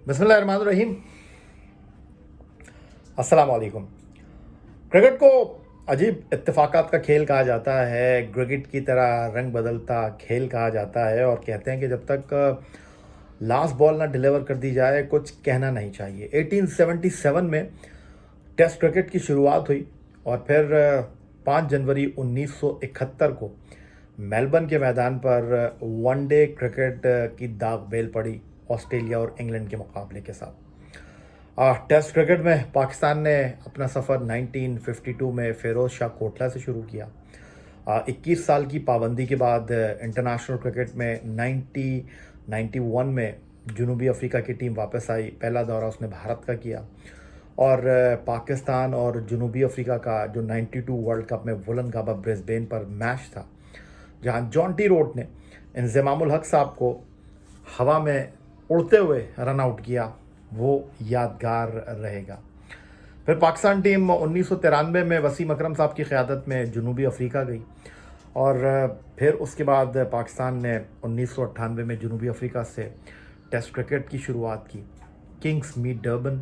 बिस्मिल्लाहिर्रहमानिर्रहीम। अस्सलाम वालेकुम। क्रिकेट को अजीब इत्तेफाकात का खेल कहा जाता है, क्रिकेट की तरह रंग बदलता खेल कहा जाता है और कहते हैं कि जब तक लास्ट बॉल ना डिलीवर कर दी जाए कुछ कहना नहीं चाहिए। 1877 में टेस्ट क्रिकेट की शुरुआत हुई और फिर 5 जनवरी 1971 को मेलबर्न के मैदान पर वनडे क्रिकेट की दाग बेल पड़ी ऑस्ट्रेलिया और इंग्लैंड के मुकाबले के साथ। टेस्ट क्रिकेट में पाकिस्तान ने अपना सफ़र 1952 में फ़िरोज़ शाह कोटला से शुरू किया। 21 साल की पाबंदी के बाद इंटरनेशनल क्रिकेट में 1991 में जनूबी अफ्रीका की टीम वापस आई। पहला दौरा उसने भारत का किया और पाकिस्तान और जनूबी अफ्रीका का जो 92 वर्ल्ड कप में वुलनगाबा ब्रिस्बेन पर मैच था, जहां जॉन्टी रोड ने इंज़मामुल हक साहब को हवा में उड़ते हुए रन आउट किया, वो यादगार रहेगा। फिर पाकिस्तान टीम 1993 में वसीम अकरम साहब की क़यादत में जनूबी अफ्रीका गई और फिर उसके बाद पाकिस्तान ने 1998 में जनूबी अफ्रीका से टेस्ट क्रिकेट की शुरुआत की। Kingsmead Durban,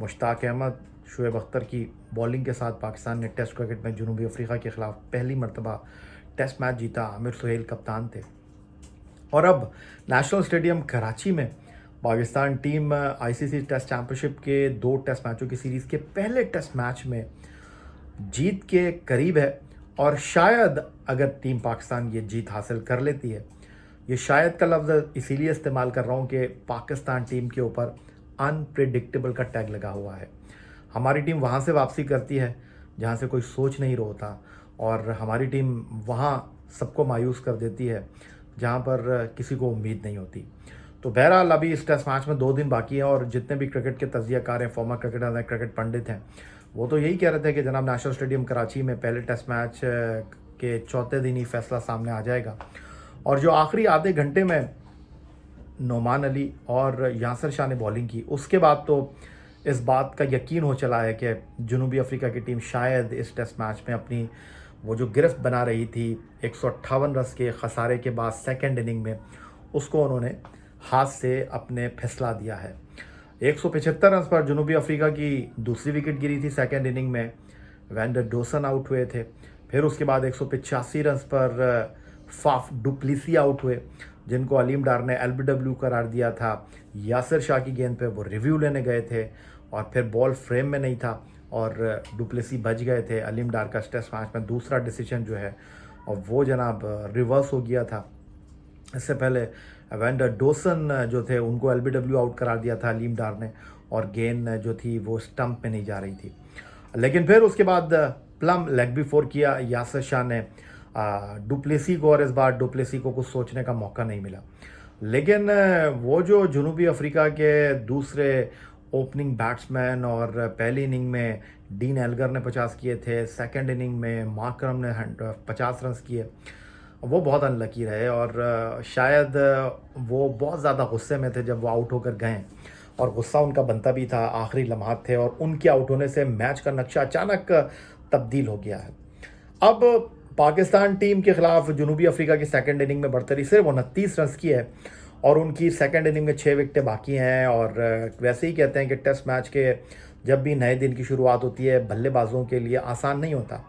Mushtaq Ahmed, Shoaib Akhtar की बॉलिंग के साथ पाकिस्तान ने टेस्ट क्रिकेट में जनूबी अफ्रीका के ख़िलाफ़ पहली मरतबा टेस्ट मैच जीता। आमिर सुहेल कप्तान थे और अब नेशनल स्टेडियम कराची में Pakistan team ICC test championship के 2 टेस्ट मैचों की सीरीज़ के पहले टेस्ट मैच में जीत के करीब है और शायद अगर टीम पाकिस्तान ये जीत हासिल कर लेती है, ये शायद का लफ्ज़ इसीलिए इस्तेमाल कर रहा हूँ कि पाकिस्तान टीम के ऊपर अनप्रिडिक्टेबल का टैग लगा हुआ है। हमारी टीम वहाँ से वापसी करती है जहाँ से कोई सोच नहीं रहा होता और हमारी टीम वहाँ सबको मायूस कर देती है जहाँ पर किसी को उम्मीद नहीं होती। तो बहरहाल अभी इस टेस्ट मैच में 2 दिन बाकी हैं और जितने भी क्रिकेट के तज्ज़ियाकार हैं, फॉर्मर क्रिकेटर हैं, क्रिकेट पंडित हैं, वो तो यही कह रहे थे कि जनाब नेशनल स्टेडियम कराची में पहले टेस्ट मैच के चौथे दिन ही फैसला सामने आ जाएगा और जो आखिरी आधे घंटे में नोमान अली और यासिर शाह ने बॉलिंग की, उसके बाद तो इस बात का यकीन हो चला है कि जनूबी अफ्रीका की टीम शायद इस टेस्ट मैच में अपनी वो जो गिरफ्त बना रही थी 158 रन के खसारे के बाद सेकेंड इनिंग में, उसको उन्होंने हाथ से अपने फिसला दिया है। 175 रन पर जनूबी अफ्रीका की दूसरी विकेट गिरी थी सेकेंड इनिंग में, वैन डोसन आउट हुए थे। फिर उसके बाद 185 रन पर फाफ डुप्लेसी आउट हुए, जिनको अलीम डार ने एलबीडब्ल्यू करार दिया था। यासिर शाह की गेंद पे वो रिव्यू लेने गए थे और फिर बॉल फ्रेम में नहीं था और डुप्लेसी बच गए थे। अलीम डार का टेस्ट मैच में दूसरा डिसीजन जो है और वो जनाब रिवर्स हो गया था। इससे पहले वैंडर डोसन जो थे उनको एलबीडब्ल्यू आउट करार दिया था अलीम डार ने और गेंद जो थी वो स्टंप में नहीं जा रही थी। लेकिन फिर उसके बाद प्लम लेग बी 4 किया यासिर शाह ने डुप्लेसी को और इस बार डुप्लेसी को कुछ सोचने का मौका नहीं मिला। लेकिन वो जो जनूबी अफ्रीका के दूसरे ओपनिंग बैट्समैन और पहली इनिंग में डीन एल्गर ने 50 किए थे, सेकंड इनिंग में मार्करम ने 50 रन किए, वो बहुत अनलकी रहे और शायद वो बहुत ज़्यादा गुस्से में थे जब वो आउट होकर गए और गुस्सा उनका बनता भी था। आखिरी लम्हात थे और उनके आउट होने से मैच का नक्शा अचानक तब्दील हो गया है। अब पाकिस्तान टीम के खिलाफ जनूबी अफ्रीका की सेकंड इनिंग में बढ़तरी सिर्फ 29 रन की है और उनकी सेकंड इनिंग में 6 विकेटें बाकी हैं और वैसे ही कहते हैं कि टेस्ट मैच के जब भी नए दिन की शुरुआत होती है बल्लेबाजों के लिए आसान नहीं होता।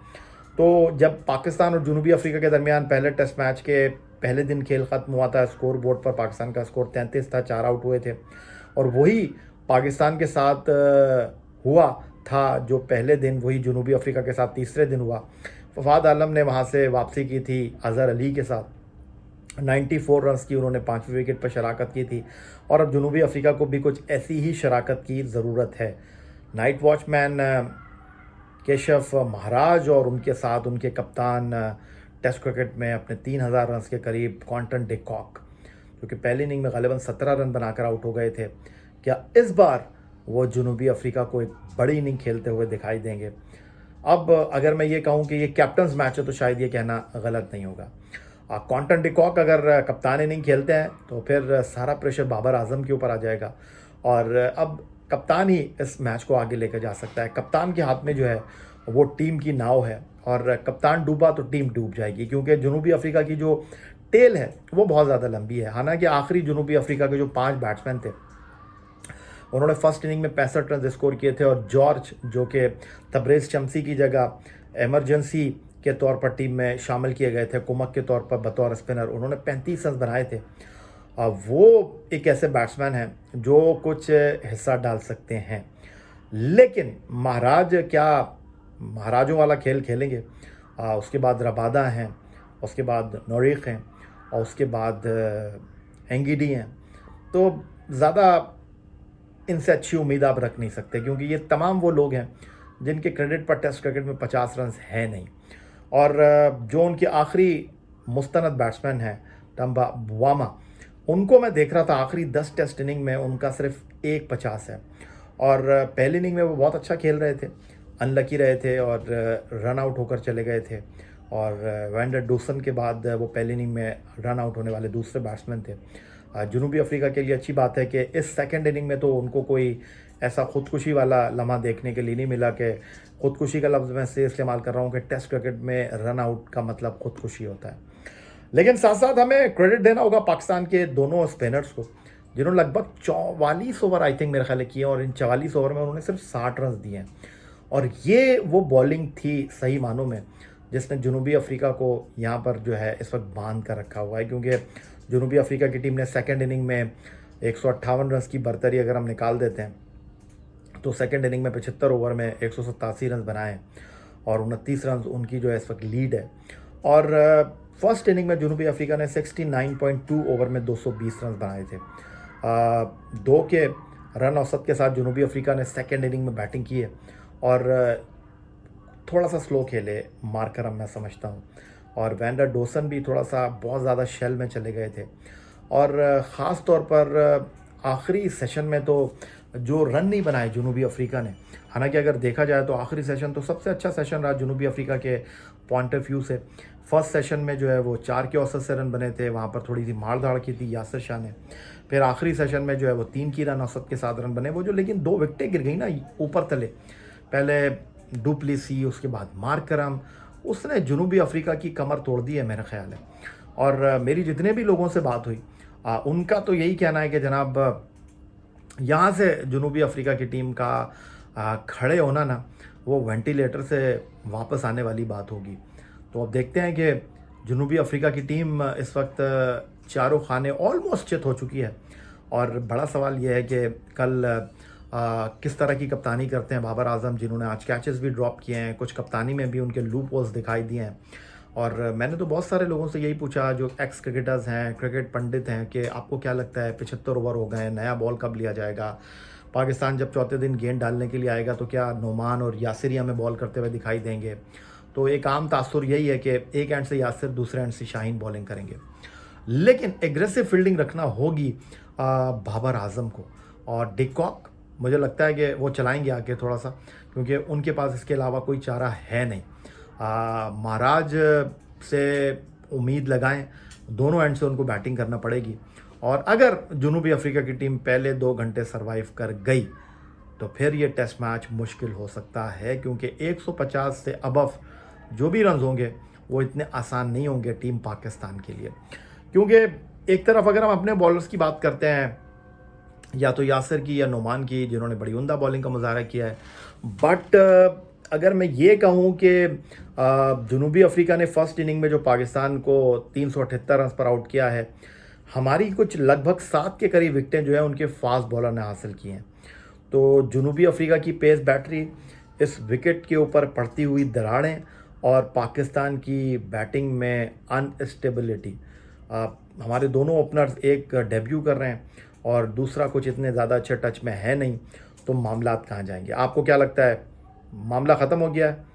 तो जब पाकिस्तान और जनूबी अफ्रीका के दरमियान पहले टेस्ट मैच के पहले दिन खेल ख़त्म हुआ था, स्कोर बोर्ड पर पाकिस्तान का स्कोर 33 था, 4 आउट हुए थे और वही पाकिस्तान के साथ हुआ था जो पहले दिन वही जनूबी अफ्रीका के साथ तीसरे दिन हुआ। फवाद आलम ने वहाँ से वापसी की थी अज़हर अली के साथ, 94 रन की उन्होंने 5वीं विकेट पर शराकत की थी और अब जनूबी अफ्रीका को भी कुछ ऐसी ही शराकत की ज़रूरत है। नाइट वॉचमैन केशव महाराज और उनके साथ उनके कप्तान टेस्ट क्रिकेट में अपने 3000 रन के करीब क्वांटन डे कॉक, जो कि पहली इनिंग में गालिबन 17 रन बनाकर आउट हो गए थे, क्या इस बार वो जनूबी अफ्रीका को एक बड़ी इनिंग खेलते हुए दिखाई देंगे? अब अगर मैं ये कहूँ कि ये कैप्टन्स मैच है तो शायद ये कहना गलत नहीं होगा। क्वांटन डे कॉक अगर कप्तान इनिंग खेलते हैं तो फिर सारा प्रेशर बाबर आजम के ऊपर आ जाएगा और अब कप्तान ही इस मैच को आगे लेकर जा सकता है। कप्तान के हाथ में जो है वो टीम की नाव है और कप्तान डूबा तो टीम डूब जाएगी, क्योंकि जनूबी अफ्रीका की जो टेल है वो बहुत ज़्यादा लंबी है। हालांकि आखिरी जनूबी अफ्रीका के जो 5 बैट्समैन थे उन्होंने फर्स्ट इनिंग में 65 रन स्कोर किए थे और जॉर्ज जो कि तबरेज़ शम्सी की जगह इमरजेंसी के तौर पर टीम में शामिल किए गए थे, कुमक के तौर पर बतौर स्पिनर, उन्होंने 35 रन बनाए थे। वो एक ऐसे बैट्समैन हैं जो कुछ हिस्सा डाल सकते हैं, लेकिन महाराज क्या महाराजों वाला खेल खेलेंगे? उसके बाद रबादा हैं, उसके बाद नौरीक हैं और उसके बाद एंगिडी हैं, तो ज़्यादा इनसे अच्छी उम्मीद आप रख नहीं सकते, क्योंकि ये तमाम वो लोग हैं जिनके क्रेडिट पर टेस्ट क्रिकेट में 50 रन है नहीं। और जो उनके आखिरी मुस्तनद बैट्समैन हैं टम्बा बुआमा, उनको मैं देख रहा था आखिरी 10 टेस्ट इनिंग में उनका सिर्फ एक 50 है। और पहली इनिंग में वो बहुत अच्छा खेल रहे थे, अनलकी रहे थे और रन आउट होकर चले गए थे। और वैंडर डोसन के बाद वो पहली इनिंग में रन आउट होने वाले दूसरे बैट्समैन थे। जनूबी अफ्रीका के लिए अच्छी बात है कि इस सेकंड इनिंग में तो उनको कोई ऐसा खुदकुशी वाला लम्हा देखने के लिए नहीं मिला कि खुदकुशी का लफ्ज़ मैं से इस्तेमाल कर रहा हूँ कि टेस्ट क्रिकेट में रन आउट का मतलब खुदकुशी होता है। लेकिन साथ साथ हमें क्रेडिट देना होगा पाकिस्तान के दोनों स्पिनर्स को, जिन्होंने लगभग 44 ओवर आई थिंक मेरे ख्याल किए और इन 44 ओवर में उन्होंने सिर्फ 60 रन दिए हैं। और ये वो बॉलिंग थी सही मानों में जिसने जनूबी अफ्रीका को यहाँ पर जो है इस वक्त बांध कर रखा हुआ है, क्योंकि जनूबी अफ्रीका की टीम ने सेकंड इनिंग में 158 रन की बर्तरी अगर हम निकाल देते हैं तो सेकंड इनिंग में 75 ओवर में 187 रन बनाए और 29 रन उनकी जो है इस वक्त लीड है। और फर्स्ट इनिंग में जनूबी अफ्रीका ने 69.2 ओवर में 220 रन बनाए थे। 2 के रन औसत के साथ जनूबी अफ्रीका ने सेकंड इनिंग में बैटिंग की है और थोड़ा सा स्लो खेले मार्करम, मैं समझता हूँ। और वैंडर डोसन भी थोड़ा सा बहुत ज़्यादा शेल में चले गए थे। और ख़ास तौर पर आखिरी सेशन में तो जो रन नहीं बनाए जनूबी अफ्रीका ने, हालांकि अगर देखा जाए तो आखिरी सेशन तो सबसे अच्छा सेशन रहा जनूबी अफ्रीका के पॉइंट ऑफ व्यू से। फर्स्ट सेशन में जो है वो 4 के औसत से रन बने थे, वहाँ पर थोड़ी सी मार धाड़ की थी यासिर शाह ने। फिर आखिरी सेशन में जो है वो 3 की रन औसत के साथ रन बने, वो जो लेकिन 2 विकेटें गिर गई ना ऊपर तले, पहले डुप्लेसी उसके बाद मार्करम, उसने जनूबी अफ्रीका की कमर तोड़ दी है मेरा ख्याल है। और मेरी जितने भी लोगों से बात हुई उनका तो यही कहना है कि जनाब यहाँ से जनूबी अफ्रीका की टीम का खड़े होना ना वो वेंटिलेटर से वापस आने वाली बात होगी। तो अब देखते हैं कि जनूबी अफ्रीका की टीम इस वक्त चारों खाने ऑलमोस्ट चित हो चुकी है और बड़ा सवाल यह है कि कल किस तरह की कप्तानी करते हैं बाबर आजम, जिन्होंने आज कैचेस भी ड्रॉप किए हैं, कुछ कप्तानी में भी उनके लूप होल्स दिखाई दिए हैं। और मैंने तो बहुत सारे लोगों से यही पूछा जो एक्स क्रिकेटर्स हैं, क्रिकेट पंडित हैं, कि आपको क्या लगता है 75 ओवर हो गए, नया बॉल कब लिया जाएगा? पाकिस्तान जब चौथे दिन गेंद डालने के लिए आएगा तो क्या नोमान और यासिर हमें बॉल करते हुए दिखाई देंगे? तो एक आम तासुर यही है कि एक एंड से यासिर, दूसरे एंड से शाहीन बॉलिंग करेंगे, लेकिन एग्रेसिव फील्डिंग रखना होगी बाबर आजम को। और डिकॉक मुझे लगता है कि वो चलाएंगे आके थोड़ा सा, क्योंकि उनके पास इसके अलावा कोई चारा है नहीं। महाराज से उम्मीद लगाएं, दोनों एंड से उनको बैटिंग करना पड़ेगी। और अगर जनूबी अफ्रीका की टीम पहले 2 घंटे सरवाइव कर गई तो फिर ये टेस्ट मैच मुश्किल हो सकता है, क्योंकि 150 से अबव जो भी रन होंगे वो इतने आसान नहीं होंगे टीम पाकिस्तान के लिए। क्योंकि एक तरफ अगर हम अपने बॉलर्स की बात करते हैं, या तो यासिर की या नोमान की, जिन्होंने बड़ी उम्दा बॉलिंग का मुजाहरा किया है, बट अगर मैं ये कहूँ कि जनूबी अफ्रीका ने फर्स्ट इनिंग में जो पाकिस्तान को 378 रन पर आउट किया है, हमारी कुछ लगभग 7 के करीब विकेटें जो है उनके फास्ट बॉलर ने हासिल की हैं। तो जनूबी अफ्रीका की पेस बैटरी, इस विकेट के ऊपर पड़ती हुई दरारें और पाकिस्तान की बैटिंग में अनस्टेबिलिटी, हमारे दोनों ओपनर्स एक डेब्यू कर रहे हैं और दूसरा कुछ इतने ज़्यादा अच्छे टच में है नहीं, तो मामलात कहाँ जाएंगे? आपको क्या लगता है, मामला ख़त्म हो गया है,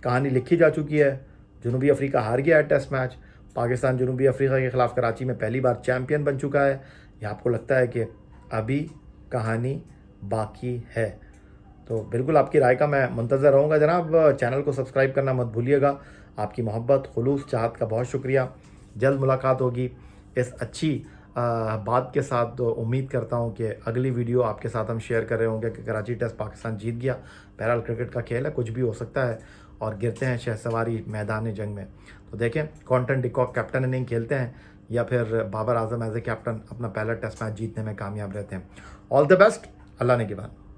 कहानी लिखी जा चुकी है, जनूबी अफ्रीका हार गया है टेस्ट मैच, पाकिस्तान जनूबी अफ्रीका के ख़िलाफ़ कराची में पहली बार चैम्पियन बन चुका है, या आपको लगता है कि अभी कहानी बाकी है? तो बिल्कुल आपकी राय का मैं मुंतज़र रहूँगा जनाब। चैनल को सब्सक्राइब करना मत भूलिएगा। आपकी मोहब्बत, खुलूस, चाहत का बहुत शुक्रिया। जल्द मुलाकात होगी इस अच्छी बात के साथ। तो उम्मीद करता हूँ कि अगली वीडियो आपके साथ हम शेयर कर रहे होंगे कि कराची टेस्ट पाकिस्तान जीत गया। बहरहाल क्रिकेट का खेल है, कुछ भी हो सकता है, और गिरते हैं शहसवारी मैदान जंग में। तो देखें क्वांटन डिकॉक कैप्टन इनिंग खेलते हैं या फिर Babar Azam as a captain अपना पहला टेस्ट मैच जीतने में कामयाब रहते हैं। All the best. अल्लाह ने के बाद।